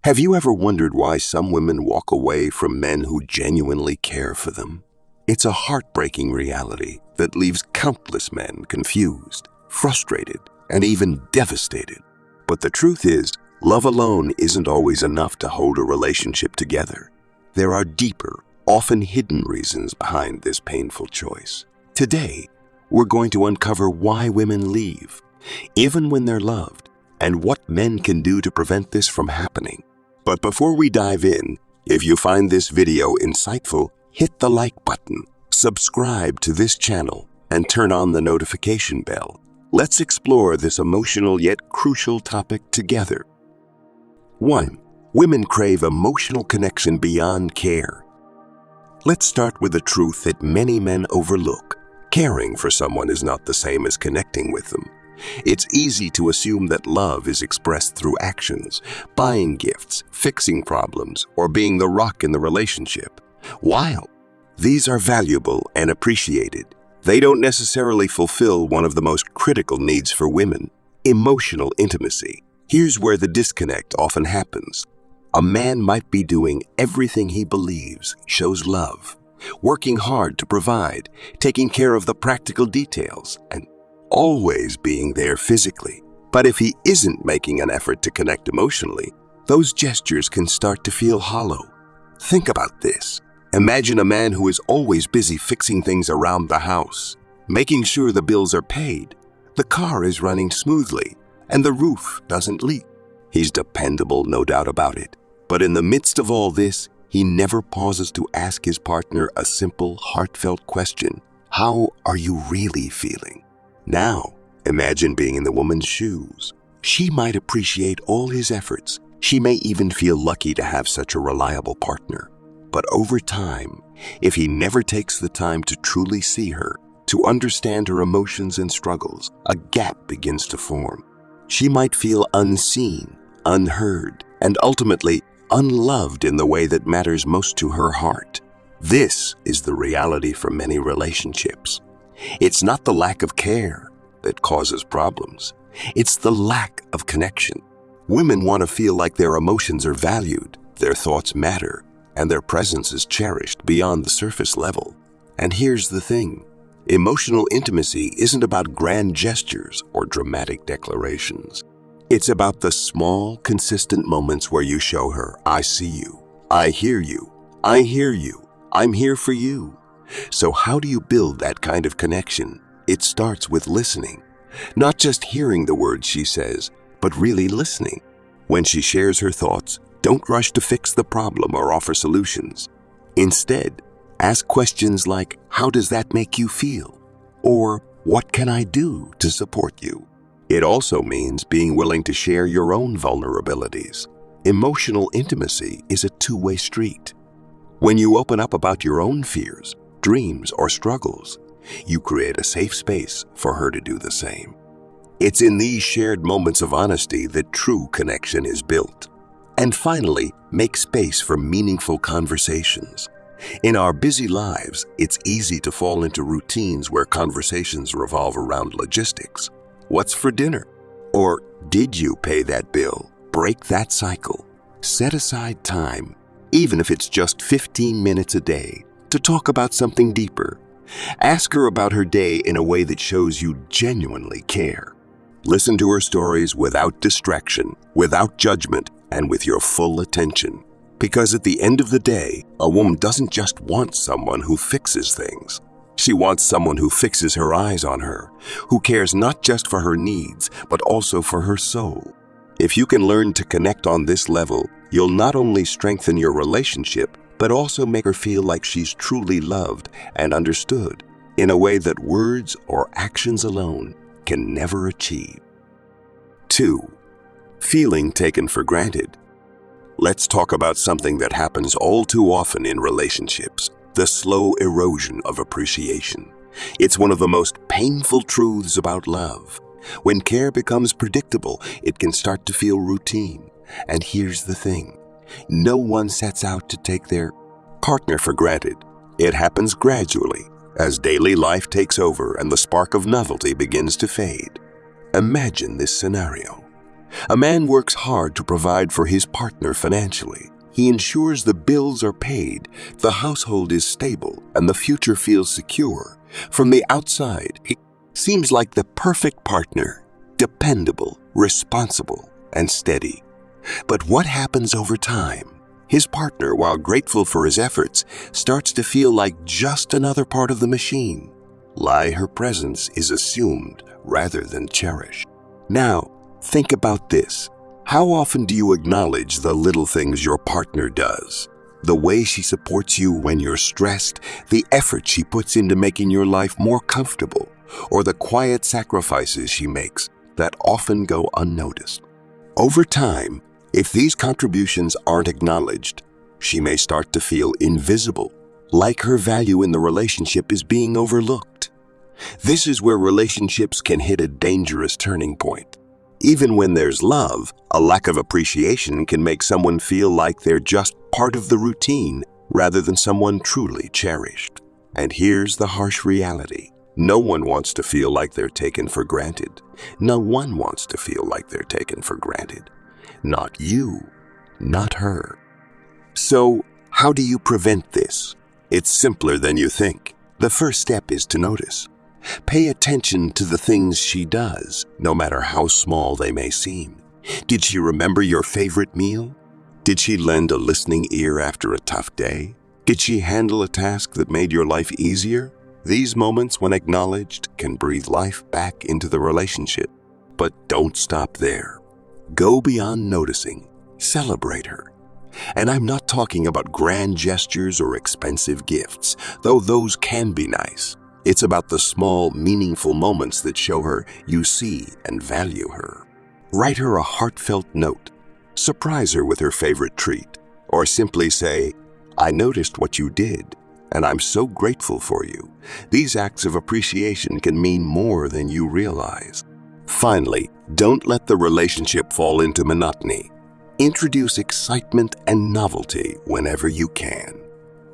Have you ever wondered why some women walk away from men who genuinely care for them? It's a heartbreaking reality that leaves countless men confused, frustrated, and even devastated. But the truth is, love alone isn't always enough to hold a relationship together. There are deeper, often hidden reasons behind this painful choice. Today, we're going to uncover why women leave, even when they're loved, and what men can do to prevent this from happening. But before we dive in, if you find this video insightful, hit the like button, subscribe to this channel, and turn on the notification bell. Let's explore this emotional yet crucial topic together. 1. Women crave emotional connection beyond care. Let's start with the truth that many men overlook. Caring for someone is not the same as connecting with them. It's easy to assume that love is expressed through actions, buying gifts, fixing problems, or being the rock in the relationship. While these are valuable and appreciated, they don't necessarily fulfill one of the most critical needs for women: emotional intimacy. Here's where the disconnect often happens. A man might be doing everything he believes shows love, working hard to provide, taking care of the practical details, and always being there physically. But if he isn't making an effort to connect emotionally, those gestures can start to feel hollow. Think about this. Imagine a man who is always busy fixing things around the house, making sure the bills are paid, the car is running smoothly, and the roof doesn't leak. He's dependable, no doubt about it. But in the midst of all this, he never pauses to ask his partner a simple, heartfelt question. How are you really feeling? Now, imagine being in the woman's shoes. She might appreciate all his efforts. She may even feel lucky to have such a reliable partner. But over time, if he never takes the time to truly see her, to understand her emotions and struggles, a gap begins to form. She might feel unseen, unheard, and ultimately unloved in the way that matters most to her heart. This is the reality for many relationships. It's not the lack of care that causes problems. It's the lack of connection. Women want to feel like their emotions are valued, their thoughts matter, and their presence is cherished beyond the surface level. And here's the thing. Emotional intimacy isn't about grand gestures or dramatic declarations. It's about the small, consistent moments where you show her, I see you, I hear you, I'm here for you. So how do you build that kind of connection? It starts with listening. Not just hearing the words she says, but really listening. When she shares her thoughts, don't rush to fix the problem or offer solutions. Instead, ask questions like, how does that make you feel? Or, what can I do to support you? It also means being willing to share your own vulnerabilities. Emotional intimacy is a two-way street. When you open up about your own fears, dreams, or struggles, you create a safe space for her to do the same. It's in these shared moments of honesty that true connection is built. And finally, make space for meaningful conversations. In our busy lives, it's easy to fall into routines where conversations revolve around logistics. What's for dinner? Or, did you pay that bill? Break that cycle. Set aside time, even if it's just 15 minutes a day, to talk about something deeper. Ask her about her day in a way that shows you genuinely care. Listen to her stories without distraction, without judgment, and with your full attention. Because at the end of the day, a woman doesn't just want someone who fixes things. She wants someone who fixes her eyes on her, who cares not just for her needs, but also for her soul. If you can learn to connect on this level, you'll not only strengthen your relationship, but also make her feel like she's truly loved and understood in a way that words or actions alone can never achieve. 2. Feeling taken for granted. Let's talk about something that happens all too often in relationships: the slow erosion of appreciation. It's one of the most painful truths about love. When care becomes predictable, it can start to feel routine. And here's the thing. No one sets out to take their partner for granted. It happens gradually, as daily life takes over and the spark of novelty begins to fade. Imagine this scenario. A man works hard to provide for his partner financially. He ensures the bills are paid, the household is stable, and the future feels secure. From the outside, he seems like the perfect partner, dependable, responsible, and steady. But what happens over time? His partner, while grateful for his efforts, starts to feel like just another part of the machine. Her presence is assumed rather than cherished. Now, think about this. How often do you acknowledge the little things your partner does? The way she supports you when you're stressed, the effort she puts into making your life more comfortable, or the quiet sacrifices she makes that often go unnoticed. Over time, if these contributions aren't acknowledged, she may start to feel invisible, like her value in the relationship is being overlooked. This is where relationships can hit a dangerous turning point. Even when there's love, a lack of appreciation can make someone feel like they're just part of the routine rather than someone truly cherished. And here's the harsh reality. No one wants to feel like they're taken for granted. No one wants to feel like they're taken for granted. Not you, not her. So, how do you prevent this? It's simpler than you think. The first step is to notice. Pay attention to the things she does, no matter how small they may seem. Did she remember your favorite meal? Did she lend a listening ear after a tough day? Did she handle a task that made your life easier? These moments, when acknowledged, can breathe life back into the relationship. But don't stop there. Go beyond noticing. Celebrate her. And I'm not talking about grand gestures or expensive gifts, though those can be nice. It's about the small, meaningful moments that show her you see and value her. Write her a heartfelt note. Surprise her with her favorite treat. Or simply say, "I noticed what you did, and I'm so grateful for you." These acts of appreciation can mean more than you realize. Finally, don't let the relationship fall into monotony. Introduce excitement and novelty whenever you can.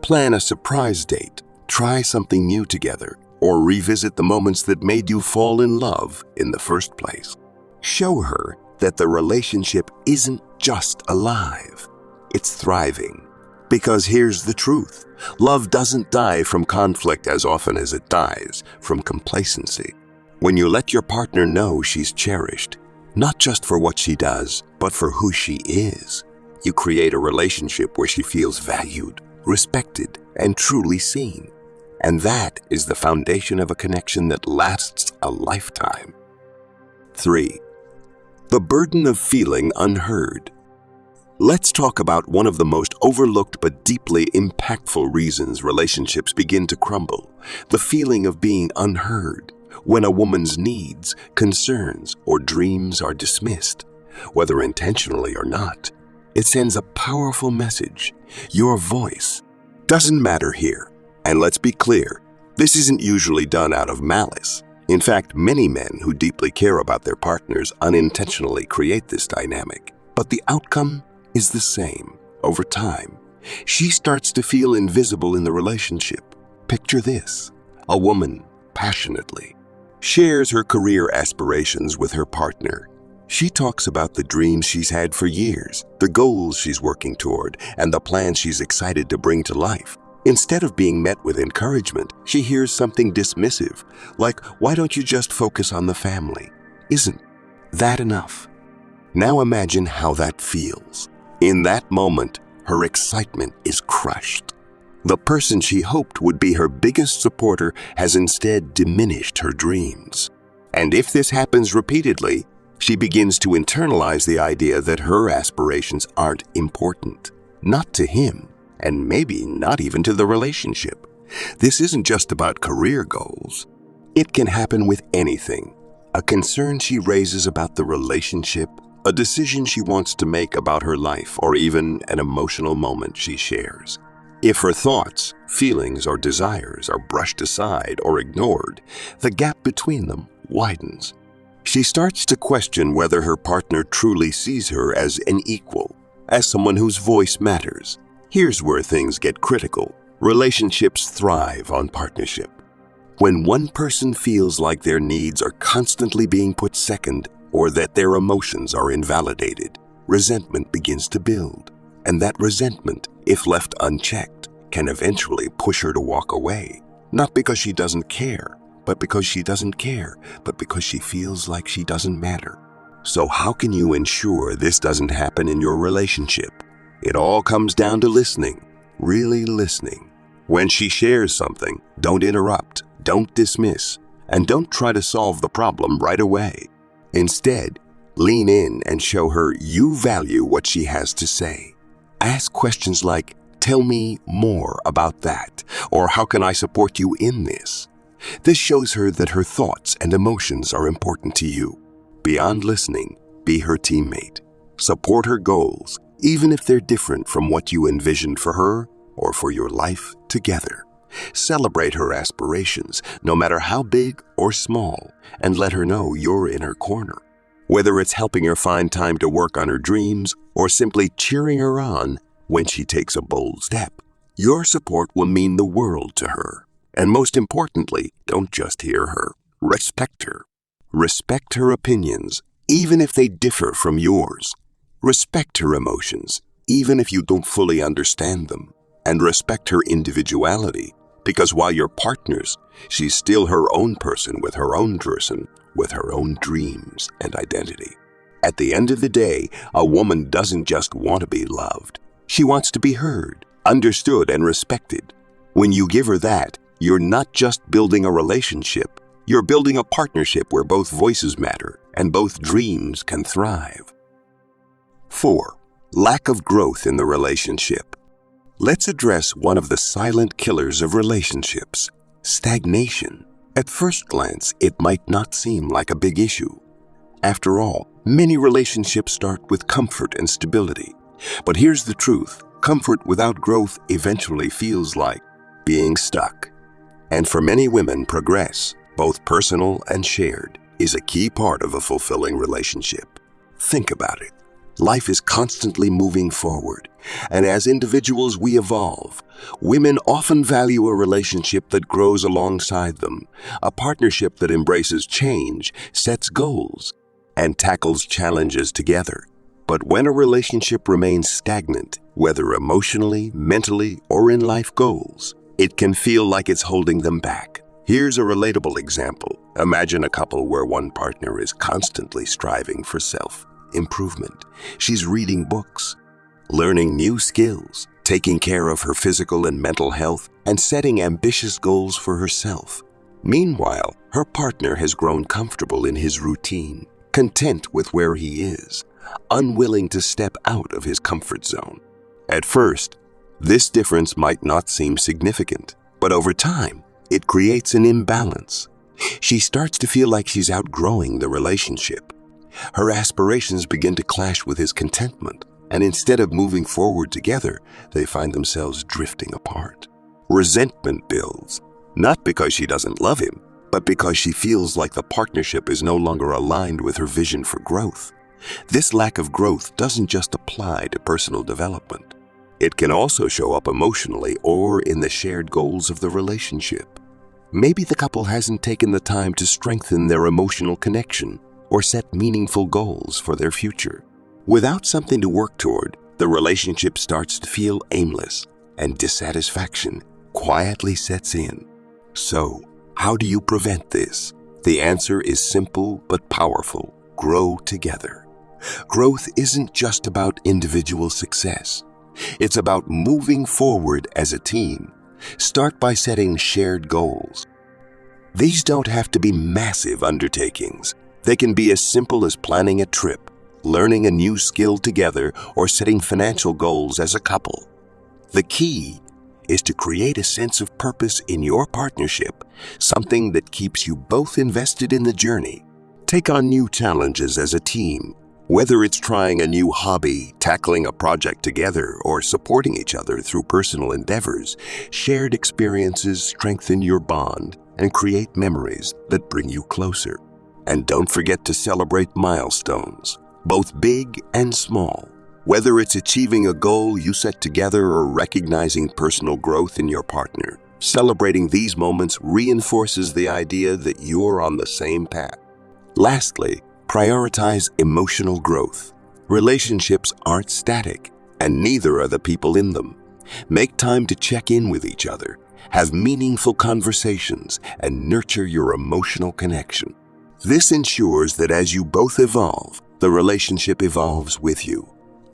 Plan a surprise date, try something new together, or revisit the moments that made you fall in love in the first place. Show her that the relationship isn't just alive, it's thriving. Because here's the truth, love doesn't die from conflict as often as it dies from complacency. When you let your partner know she's cherished, not just for what she does, but for who she is, you create a relationship where she feels valued, respected, and truly seen. And that is the foundation of a connection that lasts a lifetime. 3. The burden of feeling unheard. Let's talk about one of the most overlooked but deeply impactful reasons relationships begin to crumble, the feeling of being unheard. When a woman's needs, concerns, or dreams are dismissed, whether intentionally or not, it sends a powerful message. Your voice doesn't matter here. And let's be clear, this isn't usually done out of malice. In fact, many men who deeply care about their partners unintentionally create this dynamic. But the outcome is the same. Over time, she starts to feel invisible in the relationship. Picture this: a woman passionately shares her career aspirations with her partner. She talks about the dreams she's had for years, the goals she's working toward, and the plans she's excited to bring to life. Instead of being met with encouragement, she hears something dismissive, like, "Why don't you just focus on the family? Isn't that enough?" Now imagine how that feels. In that moment, her excitement is crushed. The person she hoped would be her biggest supporter has instead diminished her dreams. And if this happens repeatedly, she begins to internalize the idea that her aspirations aren't important, not to him, and maybe not even to the relationship. This isn't just about career goals. It can happen with anything. A concern she raises about the relationship, a decision she wants to make about her life, or even an emotional moment she shares. If her thoughts, feelings, or desires are brushed aside or ignored, the gap between them widens. She starts to question whether her partner truly sees her as an equal, as someone whose voice matters. Here's where things get critical. Relationships thrive on partnership. When one person feels like their needs are constantly being put second, or that their emotions are invalidated, resentment begins to build. And that resentment, if left unchecked, can eventually push her to walk away. Not because she doesn't care, but because she doesn't care, but because she feels like she doesn't matter. So how can you ensure this doesn't happen in your relationship? It all comes down to listening, really listening. When she shares something, don't interrupt, don't dismiss, and don't try to solve the problem right away. Instead, lean in and show her you value what she has to say. Ask questions like, "Tell me more about that," or "How can I support you in this?" This shows her that her thoughts and emotions are important to you. Beyond listening, be her teammate. Support her goals, even if they're different from what you envisioned for her or for your life together. Celebrate her aspirations, no matter how big or small, and let her know you're in her corner. Whether it's helping her find time to work on her dreams or simply cheering her on when she takes a bold step, your support will mean the world to her. And most importantly, don't just hear her, respect her. Respect her opinions, even if they differ from yours. Respect her emotions, even if you don't fully understand them. And respect her individuality, because while you're partners, she's still her own person with her own dreams and identity. At the end of the day, a woman doesn't just want to be loved. She wants to be heard, understood, and respected. When you give her that, you're not just building a relationship, you're building a partnership where both voices matter and both dreams can thrive. 4. Lack of growth in the relationship. Let's address one of the silent killers of relationships: stagnation. At first glance, it might not seem like a big issue. After all, many relationships start with comfort and stability. But here's the truth: comfort without growth eventually feels like being stuck. And for many women, progress, both personal and shared, is a key part of a fulfilling relationship. Think about it. Life is constantly moving forward, and as individuals we evolve. Women often value a relationship that grows alongside them, a partnership that embraces change, sets goals, and tackles challenges together. But when a relationship remains stagnant, whether emotionally, mentally, or in life goals, it can feel like it's holding them back. Here's a relatable example. Imagine a couple where one partner is constantly striving for self-improvement. She's reading books, learning new skills, taking care of her physical and mental health, and setting ambitious goals for herself. Meanwhile, her partner has grown comfortable in his routine, content with where he is, unwilling to step out of his comfort zone. At first, this difference might not seem significant, but over time, it creates an imbalance. She starts to feel like she's outgrowing the relationship. Her aspirations begin to clash with his contentment, and instead of moving forward together, they find themselves drifting apart. Resentment builds, not because she doesn't love him, but because she feels like the partnership is no longer aligned with her vision for growth. This lack of growth doesn't just apply to personal development. It can also show up emotionally or in the shared goals of the relationship. Maybe the couple hasn't taken the time to strengthen their emotional connection or set meaningful goals for their future. Without something to work toward, the relationship starts to feel aimless, and dissatisfaction quietly sets in. So, how do you prevent this? The answer is simple but powerful: grow together. Growth isn't just about individual success. It's about moving forward as a team. Start by setting shared goals. These don't have to be massive undertakings. They can be as simple as planning a trip, learning a new skill together, or setting financial goals as a couple. The key is to create a sense of purpose in your partnership, something that keeps you both invested in the journey. Take on new challenges as a team, whether it's trying a new hobby, tackling a project together, or supporting each other through personal endeavors. Shared experiences strengthen your bond and create memories that bring you closer. And don't forget to celebrate milestones, both big and small. Whether it's achieving a goal you set together or recognizing personal growth in your partner, celebrating these moments reinforces the idea that you're on the same path. Lastly, Prioritize emotional growth. Relationships aren't static, and neither are the people in them. Make time to check in with each other, have meaningful conversations, and nurture your emotional connection. This ensures that as you both evolve, the relationship evolves with you.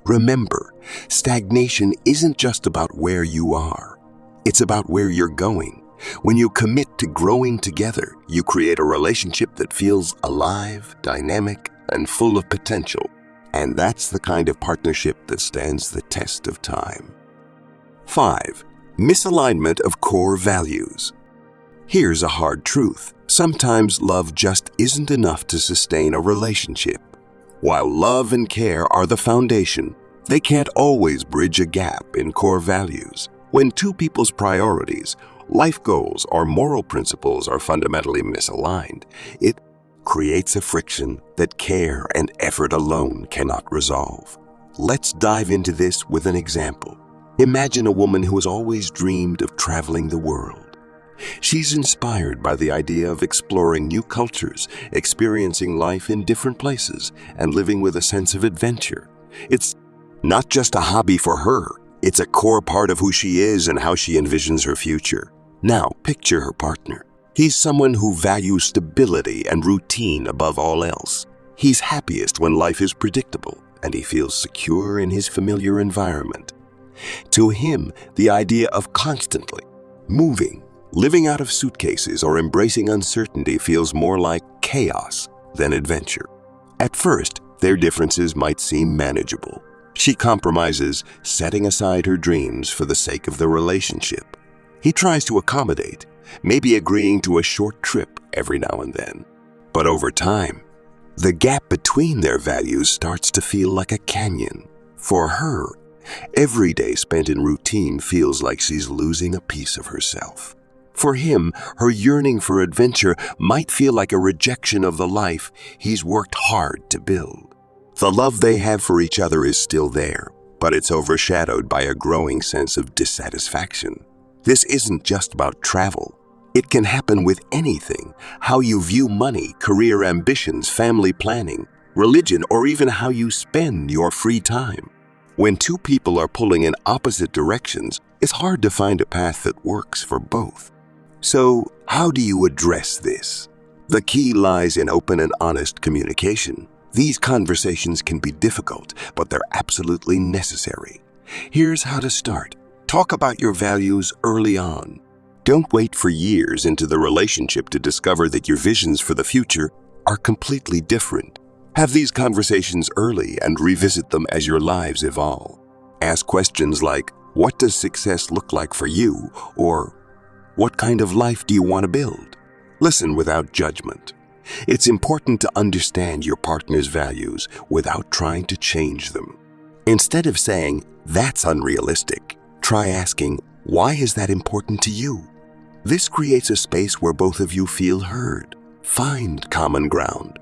Remember, stagnation isn't just about where you are. It's about where you're going. When you commit to growing together, you create a relationship that feels alive, dynamic, and full of potential. And that's the kind of partnership that stands the test of time. 5. Misalignment of core values. Here's a hard truth. Sometimes love just isn't enough to sustain a relationship. While love and care are the foundation, they can't always bridge a gap in core values. When two people's priorities, life goals, or moral principles are fundamentally misaligned, it creates a friction that care and effort alone cannot resolve. Let's dive into this with an example. Imagine a woman who has always dreamed of traveling the world. She's inspired by the idea of exploring new cultures, experiencing life in different places, and living with a sense of adventure. It's not just a hobby for her, it's a core part of who she is and how she envisions her future. Now, picture her partner. He's someone who values stability and routine above all else. He's happiest when life is predictable, and he feels secure in his familiar environment. To him, the idea of constantly moving, living out of suitcases, or embracing uncertainty feels more like chaos than adventure. At first, their differences might seem manageable. She compromises, setting aside her dreams for the sake of the relationship. He tries to accommodate, maybe agreeing to a short trip every now and then. But over time, the gap between their values starts to feel like a canyon. For her, every day spent in routine feels like she's losing a piece of herself. For him, her yearning for adventure might feel like a rejection of the life he's worked hard to build. The love they have for each other is still there, but it's overshadowed by a growing sense of dissatisfaction. This isn't just about travel. It can happen with anything: how you view money, career ambitions, family planning, religion, or even how you spend your free time. When two people are pulling in opposite directions, it's hard to find a path that works for both. So, how do you address this? The key lies in open and honest communication. These conversations can be difficult, but they're absolutely necessary. Here's how to start. Talk about your values early on. Don't wait for years into the relationship to discover that your visions for the future are completely different. Have these conversations early and revisit them as your lives evolve. Ask questions like, what does success look like for you? Or, what kind of life do you want to build? Listen without judgment. It's important to understand your partner's values without trying to change them. Instead of saying, that's unrealistic, try asking, why is that important to you? This creates a space where both of you feel heard. Find common ground.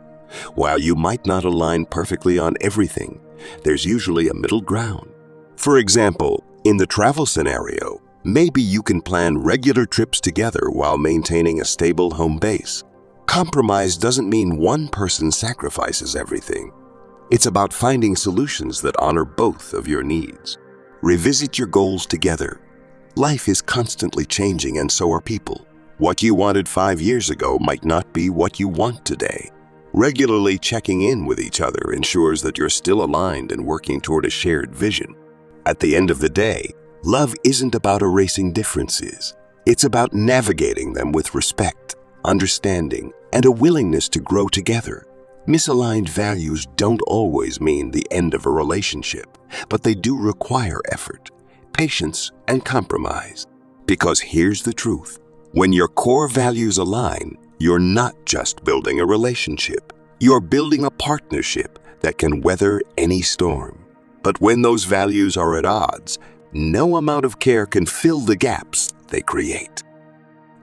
While you might not align perfectly on everything, there's usually a middle ground. For example, in the travel scenario, maybe you can plan regular trips together while maintaining a stable home base. Compromise doesn't mean one person sacrifices everything. It's about finding solutions that honor both of your needs. Revisit your goals together. Life is constantly changing, and so are people. What you wanted 5 years ago might not be what you want today. Regularly checking in with each other ensures that you're still aligned and working toward a shared vision. At the end of the day, love isn't about erasing differences. It's about navigating them with respect, understanding, and a willingness to grow together. Misaligned values don't always mean the end of a relationship, but they do require effort, patience, and compromise. Because here's the truth. When your core values align, you're not just building a relationship. You're building a partnership that can weather any storm. But when those values are at odds, no amount of care can fill the gaps they create.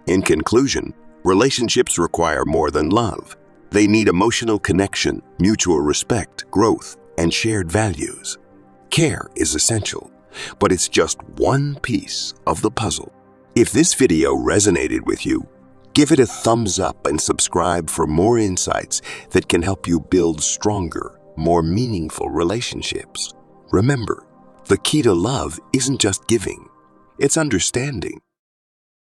In conclusion, relationships require more than love. They need emotional connection, mutual respect, growth, and shared values. Care is essential, but it's just one piece of the puzzle. If this video resonated with you, Give it a thumbs up and subscribe for more insights that can help you build stronger, more meaningful relationships. Remember, the key to love isn't just giving, it's understanding.